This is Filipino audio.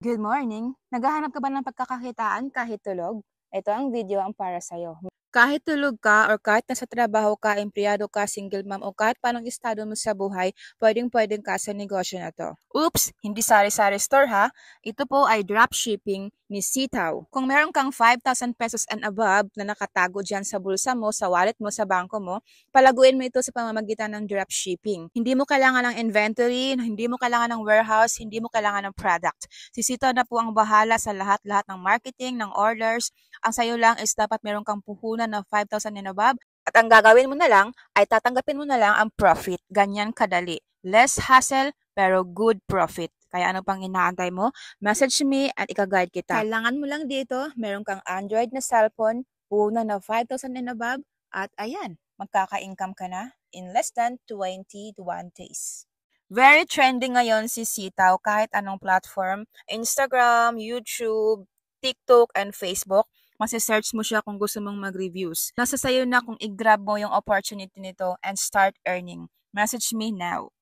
Good morning! Naghahanap ka ba ng pagkakakitaan kahit tulog? Ito ang video ang para sa'yo. Kahit tulog ka or kahit nasa trabaho ka, empleyado ka, single mom o kahit panong estado mo sa buhay, pwedeng-pwedeng ka sa negosyo na to. Oops! Hindi sari-sari store ha. Ito po ay dropshipping ni Sitaw. Kung meron kang 5,000 pesos and above na nakatago dyan sa bulsa mo, sa wallet mo, sa bangko mo, palaguin mo ito sa pamamagitan ng dropshipping. Hindi mo kailangan ng inventory, hindi mo kailangan ng warehouse, hindi mo kailangan ng product. Si Sitaw na po ang bahala sa lahat-lahat ng marketing, ng orders. Ang sayo lang is dapat meron kang puhunan na 5,000 and above. At ang gagawin mo na lang ay tatanggapin mo na lang ang profit. Ganyan kadali. Less hassle pero good profit. Kaya ano pang inaantay mo? Message me at ika-guide kita. Kailangan mo lang dito, meron kang Android na cellphone, puhunan na 5,000 and above, at ayan, magkaka-income ka na in less than 21 days. Very trending ngayon si Sitaw kahit anong platform, Instagram, YouTube, TikTok, and Facebook. Masi-search mo siya kung gusto mong mag-reviews. Nasa sayo na kung i-grab mo yung opportunity nito and start earning. Message me now.